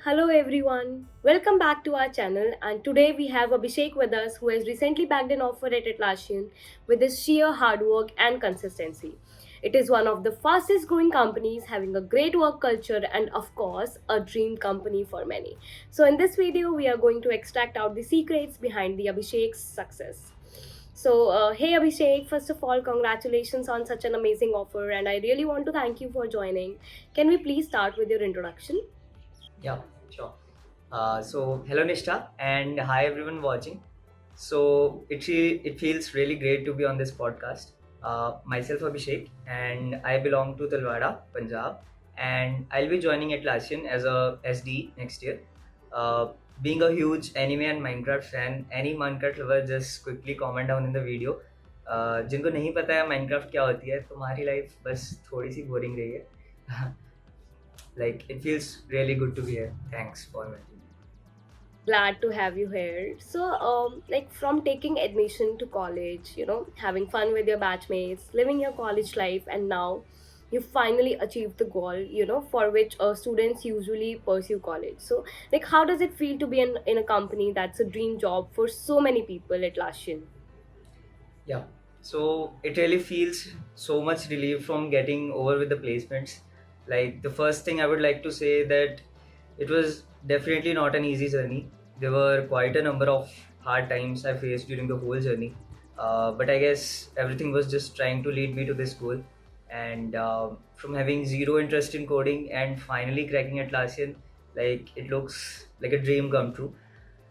Hello everyone, welcome back to our channel, and today we have Abhishek with us, who has recently bagged an offer at Atlassian with his sheer hard work and consistency. It is one of the fastest growing companies, having a great work culture and of course a dream company for many. So in this video we are going to extract out the secrets behind the Abhishek's success. Hey Abhishek, first of all, congratulations on such an amazing offer, and I really want to thank you for joining. Can we please start with your introduction? Yeah, sure. Hello Nishta, and hi everyone watching. It feels really great to be on this podcast. Myself Abhishek, and I belong to Talwada, Punjab, and I'll be joining Atlassian as a SDE next year. Uh, Being a huge anime and Minecraft fan, any Minecraft lover just quickly comment down in the video. जिनको नहीं पता है Minecraft क्या होती है, तुम्हारी life बस थोड़ी सी बोरिंग रही है. Like it feels really good to be here. Thanks for inviting me. Glad to have you here. Like from taking admission to college, having fun with your batchmates, living your college life, and now you finally achieved the goal, for which students usually pursue college. So, like, how does it feel to be in a company that's a dream job for so many people at Lashian? Yeah. So it really feels so much relief from getting over with the placements. Like the first thing I would like to say that it was definitely not an easy journey. There were quite a number of hard times I faced during the whole journey. But I guess everything was just trying to lead me to this goal. And from having zero interest in coding and finally cracking Atlassian, like it looks like a dream come true.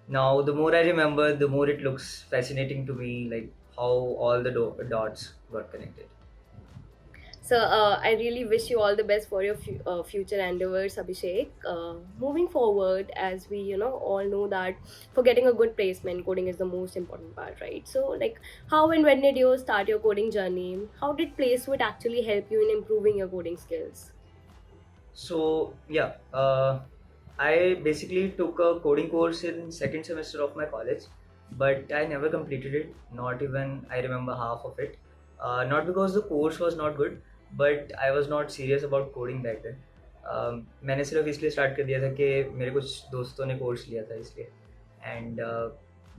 Now, the more I remember, the more it looks fascinating to me, like how all the dots got connected. I really wish you all the best for your future endeavors, Abhishek. Moving forward, as we all know that for getting a good placement, coding is the most important part, right? So, like, how and when did you start your coding journey? How did Placewit actually help you in improving your coding skills? I basically took a coding course in second semester of my college, but I never completed it. Not even I remember half of it. Not because the course was not good, but I was not serious about coding back then. मैंने सिर्फ इसलिए start कर दिया था कि मेरे कुछ दोस्तों ने कोर्स लिया था इसलिए and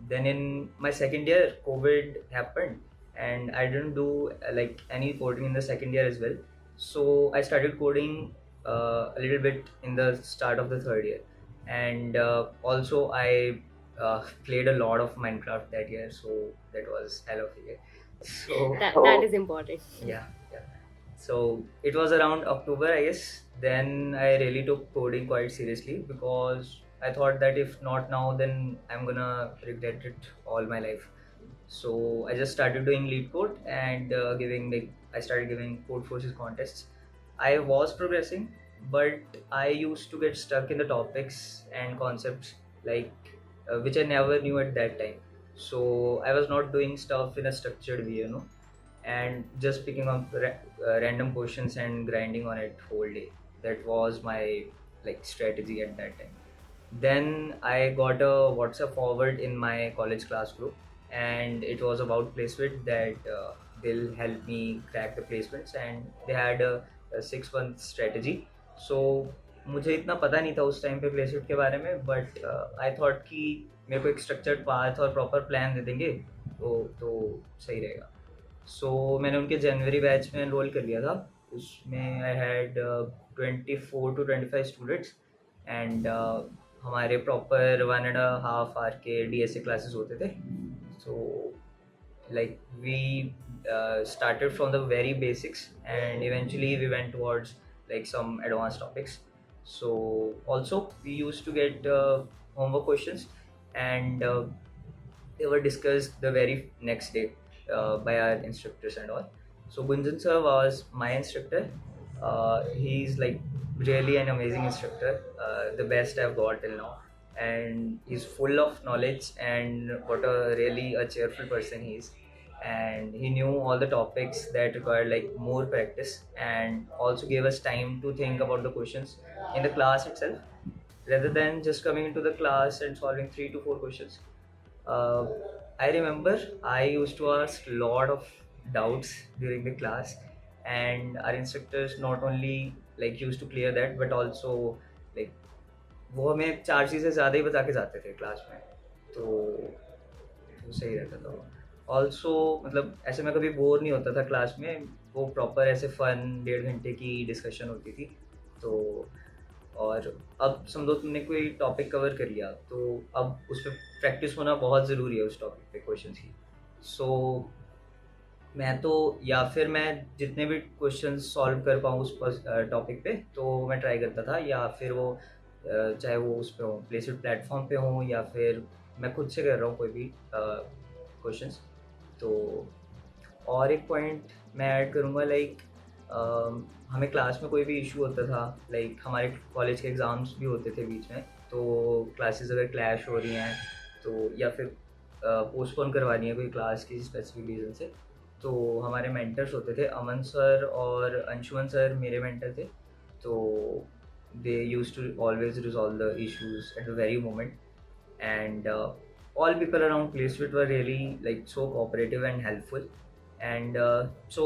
then in my second year COVID happened and I didn't do like any coding in the second year as well, so I started coding a little bit in the start of the third year, and also I played a lot of Minecraft that year, so that was hell of a year. So That is important. yeah, yeah. So it was around October, I guess. Then I really took coding quite seriously because I thought that if not now, then I'm gonna regret it all my life. So I just started doing lead code and I started giving code forces contests. I was progressing, but I used to get stuck in the topics and concepts like which I never knew at that time. So I was not doing stuff in a structured way, and just picking up random questions and grinding on it whole day. That was my like strategy at that time. Then I got a WhatsApp forward in my college class group, and it was about placement that they'll help me crack the placements, and they had a 6 month strategy. So मुझे इतना पता नहीं था उस time पे placement के बारे में, बट आई थॉट कि मेरे को एक स्ट्रक्चर्ड पाथ और प्रॉपर प्लान दे देंगे तो सही रहेगा. मैंने उनके जनवरी बैच में एनरोल कर लिया था. उसमें I had 24 to 25 students, and हमारे प्रॉपर 1.5 hour के DSA क्लासेस होते थे. सो like we started from the very basics, and eventually we went towards like some advanced topics. So also we used to get homework questions, and they were discussed the very next day by our instructors and all. So Gunjan sir was my instructor. He's like really an amazing instructor, the best I've got till now, and he's full of knowledge, and what a really a cheerful person he is. And he knew all the topics that required like more practice, and also gave us time to think about the questions in the class itself, rather than just coming into the class and solving 3 to 4 questions. uh, I remember I used to ask a lot of doubts during the class, and our instructors not only like used to clear that, but also like वो हमें 4 चीज़ें ज़्यादा ही बता के जाते थे class में, तो सही रहता था वो। ऑल्सो मतलब ऐसे मैं कभी बोर नहीं होता था क्लास में, वो प्रॉपर ऐसे फन 1.5 घंटे की डिस्कशन होती थी। तो और अब समझो तुमने कोई टॉपिक कवर कर लिया, तो अब उस पे प्रैक्टिस होना बहुत ज़रूरी है उस टॉपिक पे क्वेश्चंस की। सो मैं तो, या फिर मैं जितने भी क्वेश्चन सॉल्व कर पाऊँ उस टॉपिक पे तो मैं ट्राई करता था, या फिर वो चाहे वो उस पे हो, प्लेसमेंट प्लेटफॉर्म पे हो, या फिर मैं खुद से कर रहा हूँ कोई भी क्वेश्चंस। तो और एक पॉइंट मैं ऐड करूँगा, लाइक हमें क्लास में कोई भी इशू होता था, लाइक हमारे कॉलेज के एग्ज़ाम्स भी होते थे बीच में, तो क्लासेस अगर क्लैश हो रही हैं तो, या फिर पोस्टपोन करवानी है कोई क्लास किसी स्पेसिफिक रीज़न से, तो हमारे मेंटर्स होते थे, अमन सर और अंशुमन सर मेरे मेंटर थे। तो they used to always resolve the issues at the very moment, and all people around Placewit were really like so cooperative and helpful, and so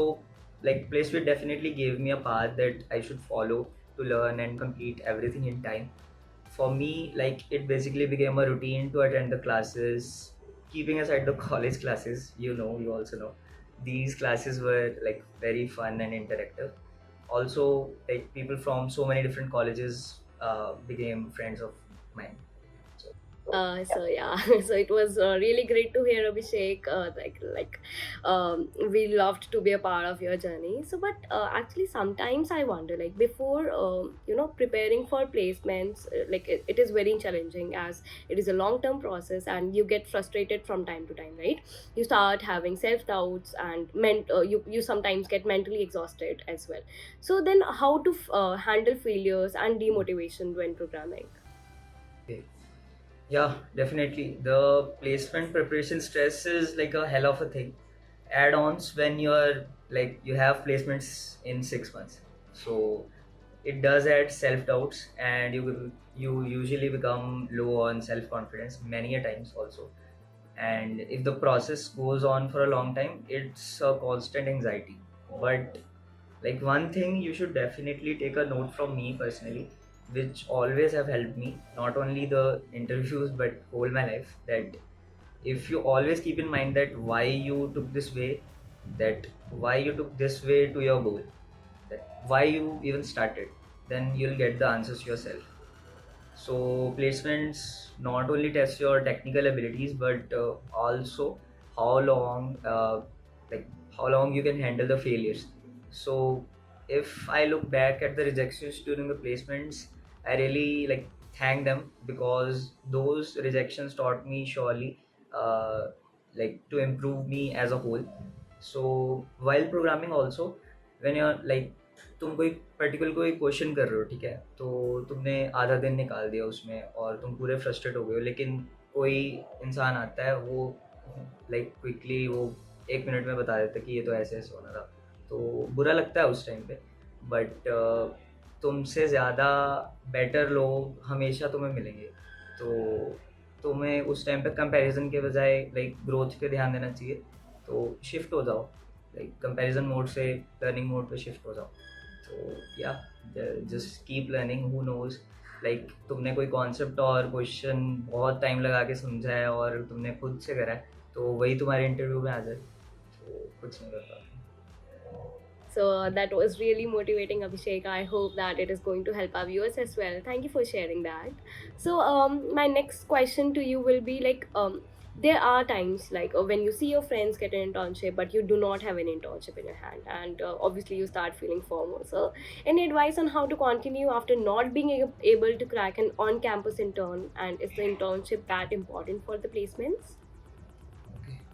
like Placewit definitely gave me a path that I should follow to learn and complete everything in time. For me, like it basically became a routine to attend the classes, keeping aside the college classes. You also know these classes were like very fun and interactive. Also, like people from so many different colleges became friends of mine. So So yeah, so it was really great to hear, Abhishek. We loved to be a part of your journey. So, but actually, sometimes I wonder, like before, preparing for placements, it is very challenging as it is a long-term process, and you get frustrated from time to time, right? You start having self-doubts, and you sometimes get mentally exhausted as well. So then, how to handle failures and demotivation when programming? okay. Yeah, definitely. The placement preparation stress is like a hell of a thing. Add-ons when you're like you have placements in 6 months, so it does add self-doubts, and you usually become low on self-confidence many a times also. And if the process goes on for a long time, it's a constant anxiety. But like one thing you should definitely take a note from me personally, which always have helped me, not only the interviews but whole my life, that if you always keep in mind that why you took this way, that why you took this way to your goal, that why you even started, then you'll get the answers yourself. So placements not only test your technical abilities, but also how long, like how long you can handle the failures. So if I look back at the rejections during the placements, I really like thank them, because those rejections taught me surely, uh, like to improve me as a whole. So while programming also, when you're like तुम कोई particular कोई question कर रहे हो, ठीक है, तो तुमने आधा दिन निकाल दिया उसमें और तुम पूरे फ्रस्ट्रेट हो गए हो, लेकिन कोई इंसान आता है, वो लाइक क्विकली वो 1 मिनट में बता देता है कि ये तो ऐसे ऐसे होना था, तो बुरा लगता है उस टाइम पे। बट तुमसे ज़्यादा बेटर लोग हमेशा तुम्हें मिलेंगे, तो तुम्हें उस टाइम पे कंपैरिजन के बजाय लाइक ग्रोथ पे ध्यान देना चाहिए। तो शिफ्ट हो जाओ, लाइक कंपैरिजन मोड से लर्निंग मोड पे शिफ्ट हो जाओ। तो या just keep learning, who knows, like तुमने कोई कॉन्सेप्ट और क्वेश्चन बहुत टाइम लगा के समझा है और तुमने खुद से करा है, तो वही तुम्हारे इंटरव्यू में आ जाए, तो कुछ नहीं कर पाते। So that was really motivating, Abhishek. I hope that it is going to help our viewers as well. Thank you for sharing that. So my next question to you will be like, there are times like when you see your friends get an internship, but you do not have an internship in your hand, and obviously you start feeling FOMO. So, any advice on how to continue after not being able to crack an on-campus intern, and is the internship that important for the placements?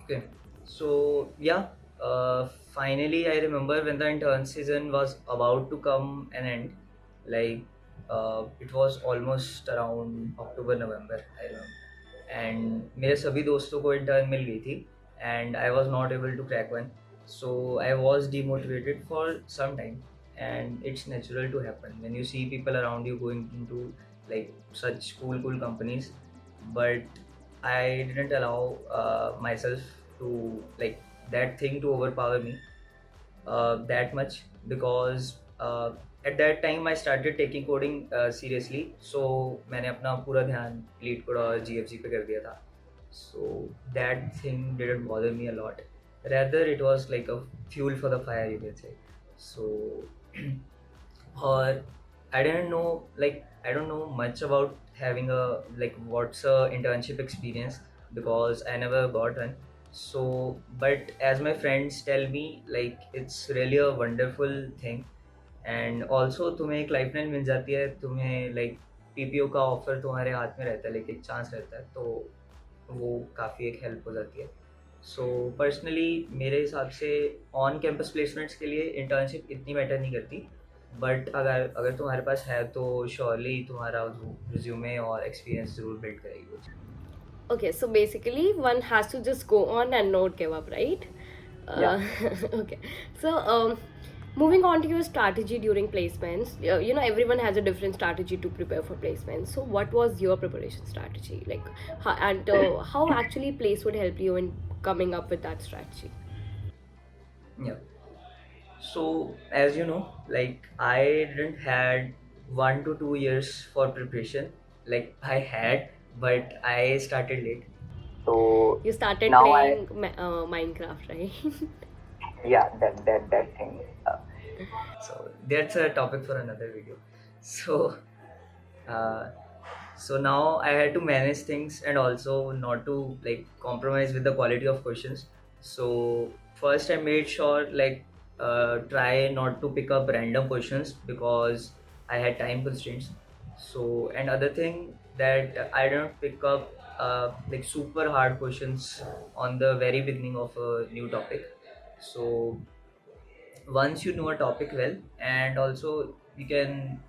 Okay. So yeah, finally I remember when the intern season was about to come an end. Like it was almost around October November, I remember. And मेरे सभी दोस्तों को intern मिल गई थी, and I was not able to crack one. So I was demotivated for some time, and it's natural to happen when you see people around you going into like such cool companies. But I didn't allow myself to like that thing to overpower me that much, because at that time I started taking coding seriously, so मैंने अपना पूरा ध्यान leet code और GFG पे कर दिया था. So that thing didn't bother me a lot. Rather, it was like a fuel for the fire, you can say. So, or I didn't know, like, I don't know much about having a, like, what's a internship experience, because I never got one. So, but as my friends tell me, like, it's really a wonderful thing. And also तुम्हें एक lifeline मिल जाती है, तुम्हें like PPO का offer तुम्हारे हाथ में रहता है, लाइक एक चांस रहता है, तो वो काफ़ी एक हेल्प हो जाती है. सो पर्सनली मेरे हिसाब से ऑन कैंपस प्लेसमेंट्स के लिए इंटर्नशिप इतनी मैटर नहीं करती, बट अगर अगर तुम्हारे पास है तो श्योरली तुम्हारा रिज्यूमे और एक्सपीरियंस ज़रूर बिल्ड करेगी वो चीज़. Okay, so basically one has to just go on and not give up, right? Yeah. Okay, so moving on to your strategy during placements, everyone has a different strategy to prepare for placements. So what was your preparation strategy, like, how actually place would help you in coming up with that strategy? Yeah. So as you know, like I didn't had 1 to 2 years for preparation. Like I had, but I started late. So You started now playing Minecraft, right? yeah, that thing. So that's a topic for another video. So uh, so now I had to manage things and also not to like compromise with the quality of questions. So first I made sure like try not to pick up random questions because I had time constraints. So and other thing that I don't pick up like super hard questions on the very beginning of a new topic. So once you know a topic well, and also you can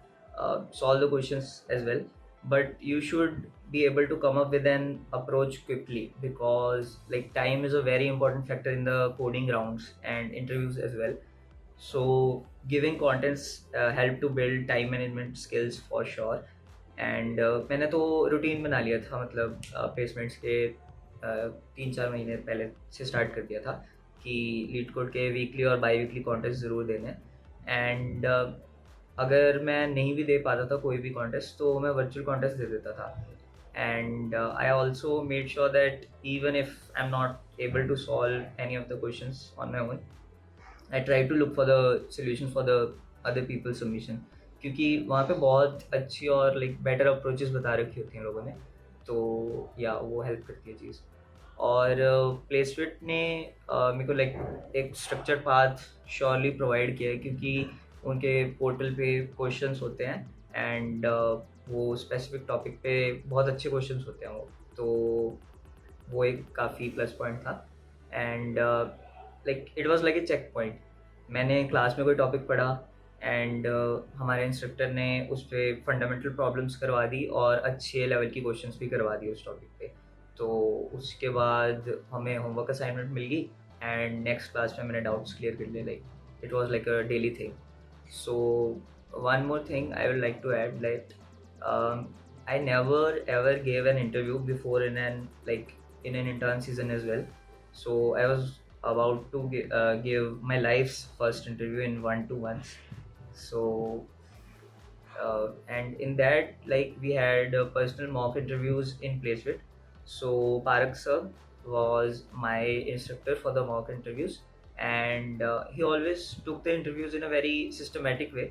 solve the questions as well, but you should be able to come up with an approach quickly, because like time is a very important factor in the coding rounds and interviews as well. So giving contents help to build time management skills for sure. And मैंने तो routine बना लिया था, मतलब placements के 3-4 महीने पहले से स्टार्ट कर दिया था कि लीड कोड के वीकली और बाई वीकली कॉन्टेस्ट ज़रूर देने. एंड अगर मैं नहीं भी दे पाता था कोई भी कॉन्टेस्ट, तो मैं वर्चुअल कॉन्टेस्ट दे देता था. And I also made sure that even if I am not able to solve any of the questions on my own, I try to look for the solution for the other people submission, क्योंकि वहाँ पे बहुत अच्छी और like better approaches बता रखी होती हैं लोगों ने, तो या वो हेल्प करती है चीज़. और प्लेसविट ने मेरे को लाइक एक स्ट्रक्चर पाथ श्योरली प्रोवाइड किया है, क्योंकि उनके पोर्टल पे क्वेश्चंस होते हैं एंड वो स्पेसिफिक टॉपिक पे बहुत अच्छे क्वेश्चंस होते हैं वो, तो वो एक काफ़ी प्लस पॉइंट था. And like it was like a checkpoint. मैंने क्लास में कोई टॉपिक पढ़ा एंड हमारे इंस्ट्रक्टर ने उस पर फंडामेंटल प्रॉब्लम्स करवा दी और अच्छे लेवल की क्वेश्चंस भी करवा दिए उस टॉपिक पे. तो उसके बाद हमें होमवर्क असाइनमेंट मिल गई एंड नेक्स्ट क्लास में मैंने डाउट्स क्लियर कर लिए. Like it was like a daily thing. So one more thing I would like to add that I never ever gave an interview before in an intern season as well. So I was about to give my life's first interview in 1-to-1s. So and in that, like, we had personal mock interviews in Placewit. So Parak sir was my instructor for the mock interviews, and he always took the interviews in a very systematic way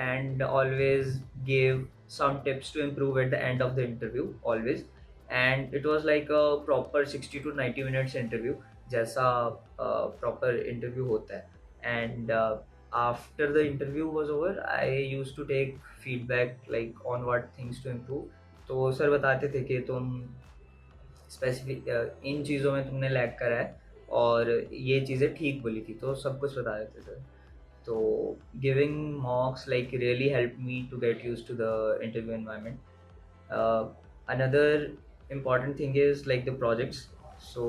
and always gave some tips to improve at the end of the interview always. And it was like a proper 60 to 90 minutes interview जैसा proper interview होता है. And after the interview was over I used to take feedback like on what things to improve. तो sir बताते थे कि तुम specific in चीज़ों में तुमने लैग करा है और ये चीज़ें ठीक बोली थी, तो सब कुछ बता देते सर. तो giving mocks like really help me to get used to the interview environment. Another important thing is like the projects. So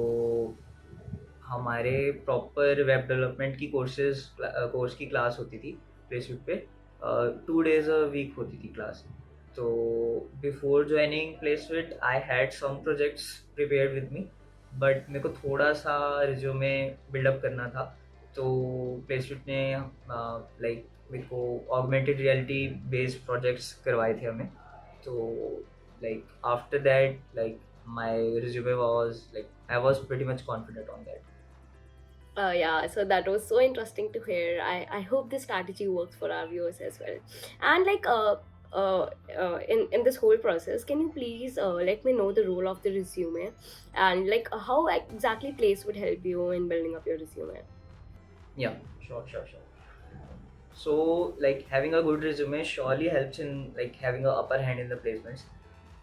हमारे प्रॉपर वेब डेवलपमेंट की कोर्स की क्लास होती थी प्लेसविट पे. 2 days a week होती थी क्लास. तो before joining Placewit I had some projects prepared with me, but मेरे को थोड़ा सा रिज्यूमे बिल्डअप करना था. तो प्लेसफिट ने लाइक मेरे को ऑगमेंटेड रियलिटी बेस्ड प्रोजेक्ट्स करवाए थे हमें. तो like after that, like my resume was like I was pretty much confident on that. Yeah, so that was so interesting to hear. I hope this strategy works for our viewers as well. And like in this whole process, can you please let me know the role of the resume, and like how exactly place would help you in building up your resume? Yeah, sure. So like having a good resume surely helps in like having a upper hand in the placements.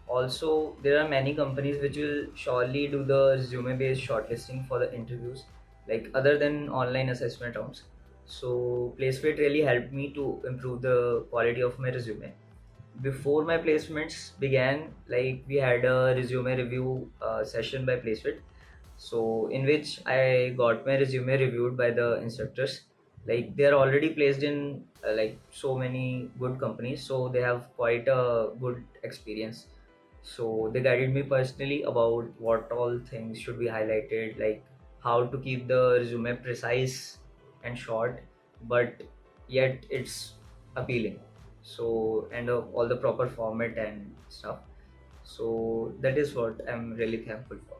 Also, there are many companies which will surely do the resume based shortlisting for the interviews, like other than online assessment rounds. So Placewit really helped me to improve the quality of my resume. Before my placements began, like we had a resume review session by Placewit, so in which I got my resume reviewed by the instructors. Like they are already placed in like so many good companies, so they have quite a good experience. So they guided me personally about what all things should be highlighted, like how to keep the resume precise and short, but yet it's appealing. So and all the proper format and stuff. So that is what I'm really thankful for.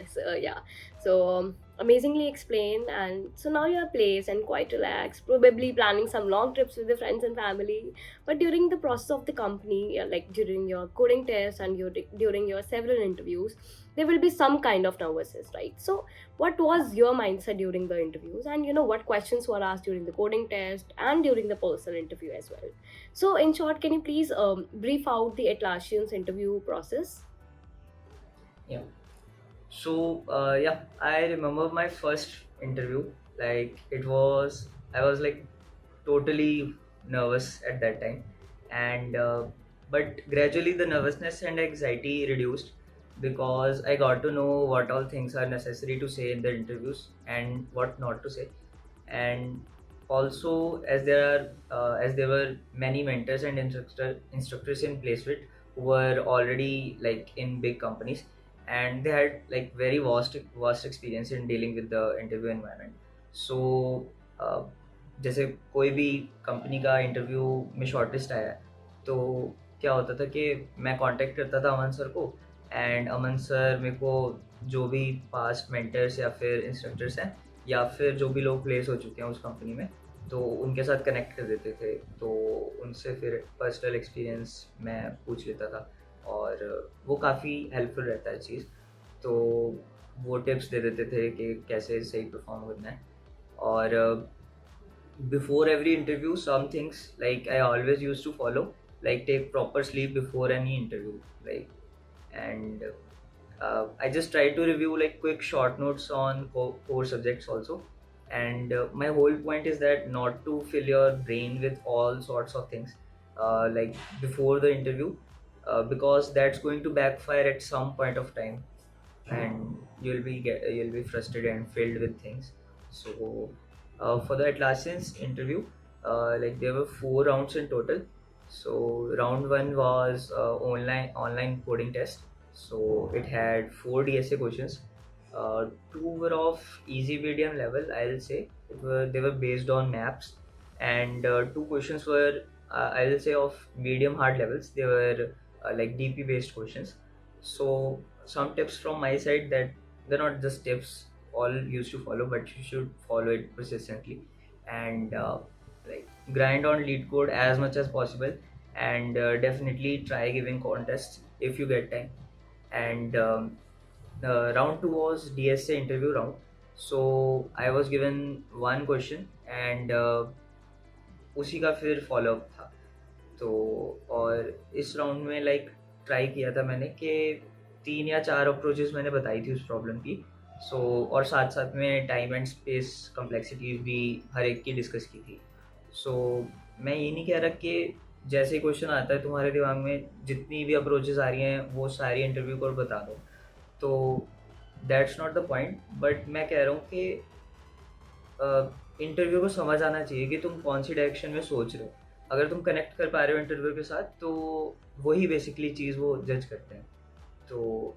So yeah, so amazingly explained. And so now you're placed and quite relaxed, probably planning some long trips with the friends and family. But during the process of the company, like during your coding test and during your several interviews, there will be some kind of nervousness, right? So what was your mindset during the interviews, and what questions were asked during the coding test and during the personal interview as well? So in short, can you please brief out the Atlassian's interview process? Yeah. So yeah, I remember my first interview. Like I was like totally nervous at that time, and but gradually the nervousness and anxiety reduced because I got to know what all things are necessary to say in the interviews and what not to say. And also as there were many mentors and instructors in Placewit who were already like in big companies, and they had like very vast experience in dealing with the interview environment. So uh, जैसे कोई भी company का interview में shortlist आया है, तो क्या होता था कि मैं कांटेक्ट करता था अमन सर को, एंड अमन सर मेरे को जो भी पास्ट मेंटर्स या फिर इंस्ट्रक्टर्स हैं या फिर जो भी लोग प्लेस हो चुके हैं उस कंपनी में, तो उनके साथ कनेक्ट कर देते थे. तो उनसे फिर पर्सनल एक्सपीरियंस मैं पूछ लेता था, और वो काफ़ी हेल्पफुल रहता है चीज़. तो वो टिप्स दे देते थे कि कैसे सही परफॉर्म करना है. और before every interview, some things like I always used to follow, like take proper sleep before any interview, like, and I just try to review like quick short notes on core subjects also. And my whole point is that not to fill your brain with all sorts of things like before the interview, because that's going to backfire at some point of time, and you'll be frustrated and filled with things. So for the Atlassian's interview, like there were 4 rounds in total. So round one was online coding test. So it had 4 DSA questions. Two were of easy medium level, I'll say. They were based on maps, and 2 questions were I'll say of medium hard levels. They were like DP based questions. So some tips from my side, that they're not just tips all used to follow, but you should follow it persistently, and like grind on lead code as much as possible, and definitely try giving contests if you get time. And round two was DSA interview round. So I was given one question, and उसी का फिर follow up था. तो और इस round में like try किया था मैंने कि 3 या 4 अप्रोचेस मैंने बताई थी उस प्रॉब्लम की. सो और साथ साथ में टाइम एंड स्पेस कम्प्लेक्सिटीज भी हर एक की डिस्कस की थी. सो मैं ये नहीं कह रहा कि जैसे क्वेश्चन आता है तुम्हारे दिमाग में जितनी भी अप्रोचेस आ रही हैं वो सारी इंटरव्यू को बता दो, तो that's not the point. But मैं कह रहा हूँ कि इंटरव्यू को समझ आना चाहिए कि तुम कौन सी डायरेक्शन में सोच रहे हो. अगर तुम कनेक्ट कर पा रहे हो इंटरव्यू के साथ, तो वही बेसिकली चीज़ वो जज करते हैं. तो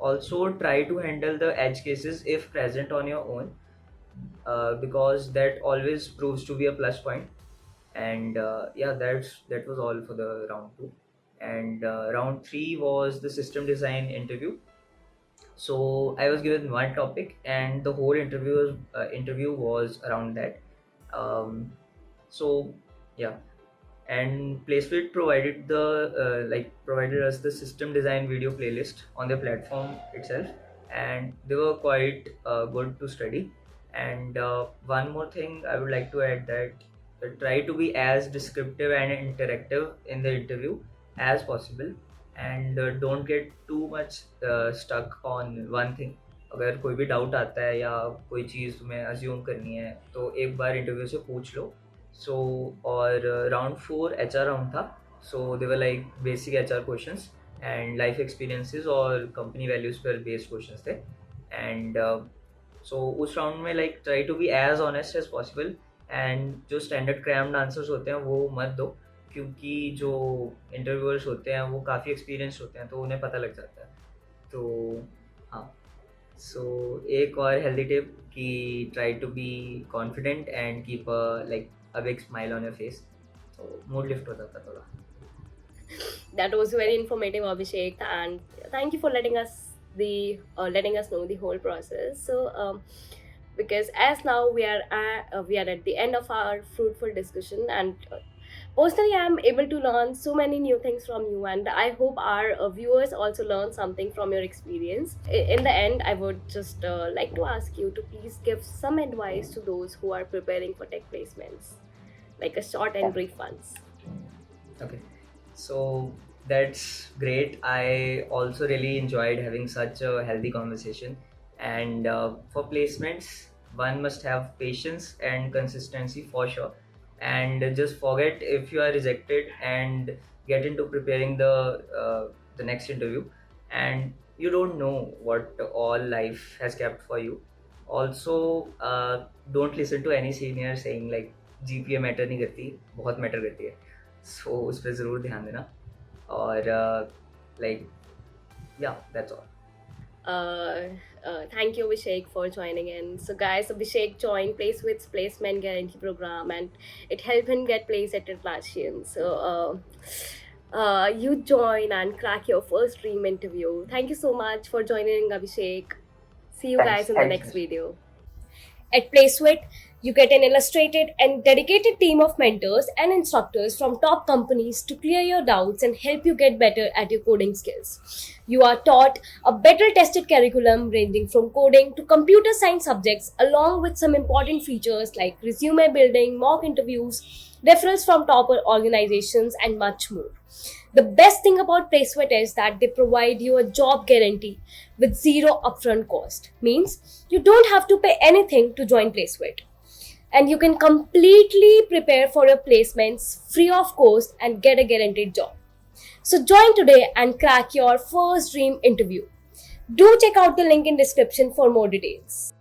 also try to handle the edge cases if present on your own. because that always proves to be a plus point. And yeah, that was all for the round 2. And round 3 was the system design interview. So I was given one topic, and the whole interview was around that. Um, so yeah, and Placewit provided us the system design video playlist on their platform itself, and they were quite good to study. And one more thing I would like to add, that try to be as descriptive and interactive in the interview as possible, and don't get too much stuck on one thing. अगर कोई भी doubt आता है या कोई चीज़ तुम्हें assume करनी है तो एक बार इंटरव्यू से पूछ लो. So, और राउंड 4 HR राउंड था. So they were like basic HR questions and life experiences और कंपनी वैल्यूज पर बेस्ड क्वेश्चंस थे. एंड सो उस राउंड में like try to be as honest as possible, and जो स्टैंडर्ड क्रैम्ड आंसर्स होते हैं वो मत दो, क्योंकि जो इंटरव्यूअर्स होते हैं वो काफ़ी एक्सपीरियंस्ड होते हैं तो उन्हें पता लग जाता है. तो हाँ, सो एक और हेल्दी टिप कि try to be confident and keep like a big smile on your face. So mood lift होता था थोड़ा. That was very informative, Abhishek, and thank you for letting us know the whole process. So because as now we are at the end of our fruitful discussion, and personally I am able to learn so many new things from you, and I hope our viewers also learn something from your experience. In the end, I would just like to ask you to please give some advice to those who are preparing for tech placements, like a short and brief ones. Okay, so that's great. I also really enjoyed having such a healthy conversation. And for placements, one must have patience and consistency for sure. And just forget if you are rejected, and get into preparing the next interview. And you don't know what all life has kept for you. Also, don't listen to any senior saying like GPA matter नहीं करती, बहुत matter करती है. सो उस पर ज़रूर ध्यान देना. और लाइक या that's all. Thank you, Abhishek, for joining in. So guys, Abhishek joined Placewit's Placement Guarantee Program, and it helped him get placed at Atlassian. So you join and crack your first dream interview. Thank you so much for joining, Abhishek. See you guys in the next video. At Placewit, you get an illustrated and dedicated team of mentors and instructors from top companies to clear your doubts and help you get better at your coding skills. You are taught a better tested curriculum ranging from coding to computer science subjects, along with some important features like resume building, mock interviews, referrals from top organizations, and much more. The best thing about Placewit is that they provide you a job guarantee with zero upfront cost. Means you don't have to pay anything to join Placewit. And you can completely prepare for your placements free of cost and get a guaranteed job. So join today and crack your first dream interview. Do check out the link in description for more details.